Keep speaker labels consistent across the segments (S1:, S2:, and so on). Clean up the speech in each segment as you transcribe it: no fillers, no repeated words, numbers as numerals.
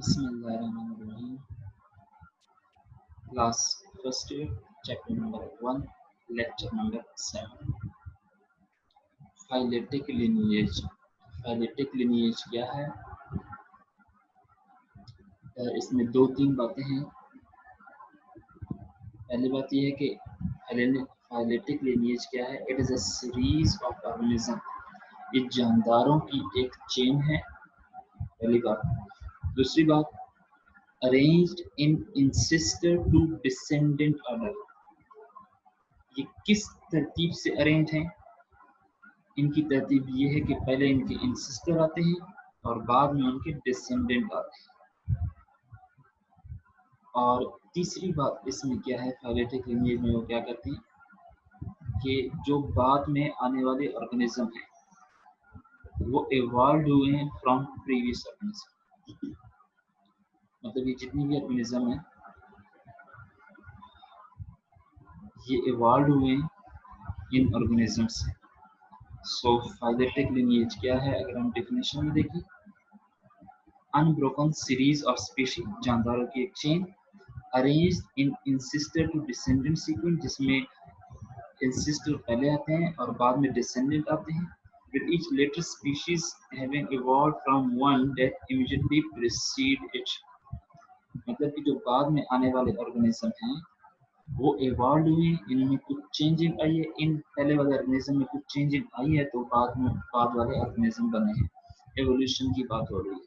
S1: बिस्मिल्लाहिर्रहमानिर्रहीम। Class first year, chapter number 1, lecture number 7। Phyletic lineage. Phyletic lineage क्या है? इसमें दो तीन बातें हैं। पहली बात यह है कि फाइलेटिक लिनिएज क्या है? It is a series of organism. ये जानदारों की एक चेन है, पहली बात। दूसरी बात, arranged in ancestor to descendant order. ये किस तरतीब से अरेंज हैं? इनकी तरतीब ये है कि पहले इनके इंसिस्टर आते हैं और बाद में उनके डिसेंडेंट आते हैं। और तीसरी बात इसमें क्या है, फाइलेटिक लिनिएज में वो क्या करते हैं कि जो बाद में आने वाले ऑर्गेनिज्म हैं वो इवॉल्व हुए हैं फ्रॉम प्रीवियस ऑर्गेनिज्म। मतलब ये जितनी भी ऑर्गेनिज्म है ये इवॉल्व हुए हैं इन ऑर्गेनिज्म से। सो फाइलेटिक लिनिएज क्या है? अगर हम डेफिनेशन में देखें, अनब्रोकन सीरीज ऑफ स्पीशीज, जानदारों की एक chain, arranged in ancestor to descendant sequence, जिसमें इंसिस्टर पहले आते हैं और बाद में डिसेंडेंट आते हैं, with each later species having evolved from one that immediately precede it। मतलब कि जो बाद में आने वाले ऑर्गेनिज्म हैं वो इवॉल्व हुए, इनमें कुछ चेंजिंग आई है, इन पहले वाले ऑर्गेनिज्म में कुछ चेंजिंग आई है तो बाद वाले ऑर्गेनिज्म बने हैं। एवोल्यूशन की बात हो रही है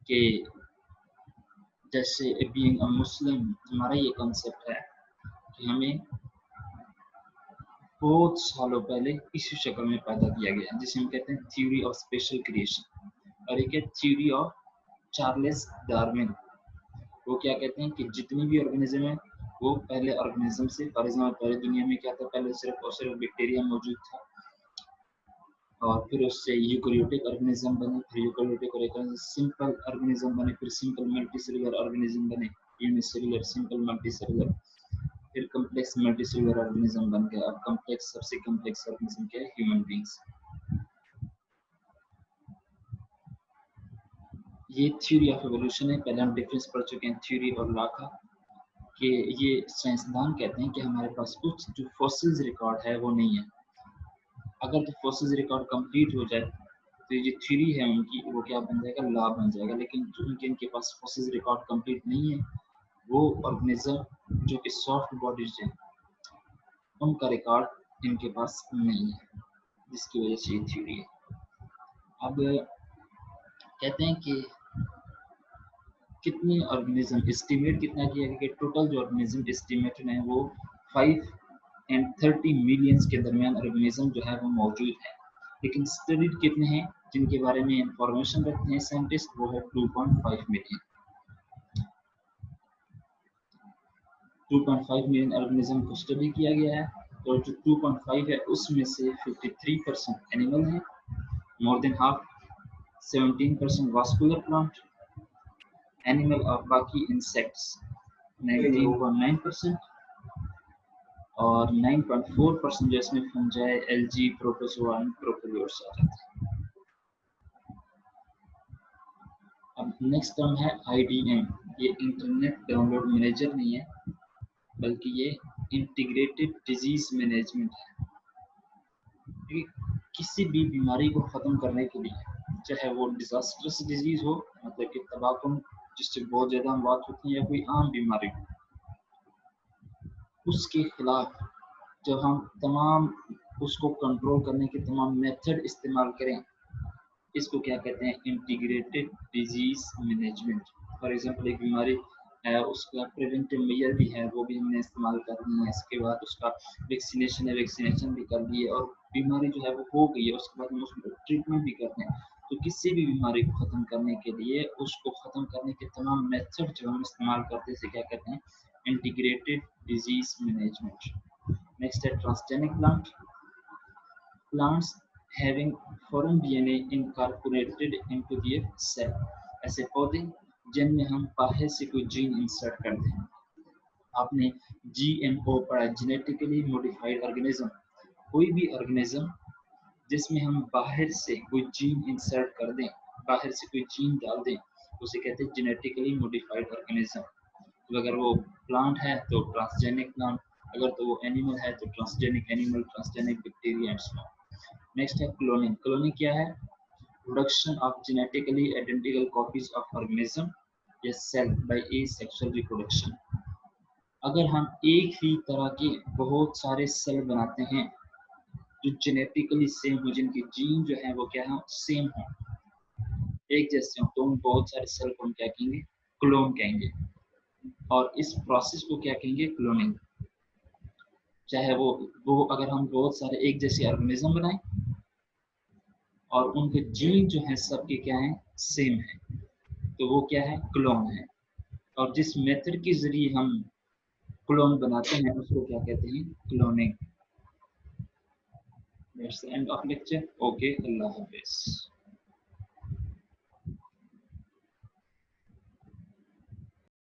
S1: कि जैसे बीइंग अ मुस्लिम हमारा ये कॉन्सेप्ट है कि हमें बहुत सालों पहले इसी शक्ल में पैदा किया गया, जिसे हम कहते हैं थ्योरी ऑफ स्पेशल क्रिएशन। और एक है थ्योरी ऑफ चार्ल्स डार्विन। वो क्या कहते हैं कि जितनी भी ऑर्गेनिज्म है वो पहले ऑर्गेनिज्म से, फॉर एग्जाम्पल पहले दुनिया में क्या था, पहले सिर्फ और सिर्फ बैक्टीरिया मौजूद था और फिर उससे यूकैरियोटिक ऑर्गेनिज्म बने, फिर यूकैरियोटिक और एक सिंपल ऑर्गेनिज्म बने, फिर सिंपल मल्टीसेलुलर ऑर्गेनिज्म बने, यूनिसेलुलर, सिंपल, मल्टीसेलुलर, फिर कम्प्लेक्स मल्टीसेलुलर ऑर्गेनिज्म बन गया। अब कम्प्लेक्स, सबसे कम्प्लेक्स ऑर्गेनिज्म क्या है? Human beings. ये थ्योरी ऑफ एवोल्यूशन है। पहले हम डिफरेंस पढ़ चुके हैं थ्योरी और लॉ का, कि ये साइंसदान कहते हैं कि हमारे पास कुछ जो फॉसिल्स रिकॉर्ड है वो नहीं है। अगर तो फॉसिल्स रिकॉर्ड कंप्लीट हो जाए तो ये थ्योरी है उनकी, वो क्या बन जाएगा? लॉ बन जाएगा। लेकिन जो इनके पास फॉसिल्स रिकॉर्ड कंप्लीट नहीं है वो ऑर्गेनिज्म जो कि सॉफ्ट बॉडीज हैं उनका रिकॉर्ड इनके पास नहीं है, जिसकी वजह से ये थ्योरी है। अब कहते हैं कि कितने ऑर्गेनिज्म, एस्टिमेट कितना किया गया कि टोटल जो ऑर्गेनिज्म एस्टिमेटेड है वो 5 and 30 मिलियंस के दरमियान ऑर्गेनिज्म जो है वो मौजूद है। लेकिन स्टडीड कितने हैं जिनके बारे में इंफॉर्मेशन रखते हैं साइंटिस्ट, वो है 2.5 मिलियन। 2.5 मिलियन ऑर्गेनिज्म को स्टडी किया गया है और जो 2.5 है उसमें से 53% एनिमल है, more than half 17% vascular plant animal, और बाकी इंसेक्ट्स 19.9%, और 9.4% जो इसमें fungi, algae, protozoa and prokaryotes आ जाते हैं। अब नेक्स्ट टर्म है IDM। ये इंटरनेट डाउनलोड मैनेजर नहीं है बल्कि ये इंटीग्रेटेड डिजीज मैनेजमेंट है। किसी भी बीमारी को ख़त्म करने के लिए, चाहे वो डिजास्टरस डिजीज हो, मतलब कि तबाहकुन जिससे बहुत ज़्यादा मौत होती है, या कोई आम बीमारी हो, उसके खिलाफ जब हम तमाम उसको कंट्रोल करने के तमाम मेथड इस्तेमाल करें, इसको क्या कहते हैं? Integrated disease management. For example एक बीमारी है, उसका प्रिवेंटिव मेजर भी है, वो भी हमने इस्तेमाल करनी है। इसके बाद उसका वैक्सीनेशन है, वैक्सीनेशन भी कर दी है, और बीमारी जो है वो हो गई है, उसके बाद हम उसको ट्रीटमेंट भी करते हैं। तो किसी भी बीमारी को ख़त्म करने के लिए उसको ख़त्म करने के तमाम मेथड जो हम इस्तेमाल करते हैं इसे क्या कहते हैं? Integrated disease management. नेक्स्ट है transgenic plant. Plants having foreign DNA incorporated into their cell। ऐसे पौधे जिनमें हम बाहर से कोई जीन इंसर्ट करते हैं। आपने GMO पढ़ा, जेनेटिकली मॉडिफाइड ऑर्गेनिज्म। कोई भी ऑर्गेनिज्म जिसमें हम बाहर से कोई जीन इंसर्ट कर दें, बाहर से कोई जीन डाल दें, उसे कहते हैं जेनेटिकली मॉडिफाइड ऑर्गेनिज्म। तो अगर वो प्लांट है तो ट्रांसजेनिक प्लांट, अगर तो वो एनिमल है तो transgenic animal, transgenic bacteria and so on. Next है क्लोनिंग। क्लोनिंग क्या है? Production of genetically identical copies of organism या सेल बाय एसेक्सुअल रिप्रोडक्शन। अगर हम एक ही तरह के बहुत सारे सेल बनाते हैं जो जेनेटिकली सेम हो, जिनके जीन जो है वो क्या है, सेम हो, एक जैसे हो, तो हम बहुत सारे सेल को हम क्या कहेंगे? क्लोन कहेंगे। और इस प्रोसेस को क्या कहेंगे? क्लोनिंग। चाहे वो अगर हम बहुत सारे एक जैसे ऑर्गेनिज्म बनाएं और उनके जीन जो है सबके क्या है? सेम है, तो वो क्या है? क्लोन है। और जिस मेथड के जरिए हम क्लोन बनाते हैं उसको क्या कहते हैं? Cloning. That's the end of lecture. Okay, Allah Hafiz.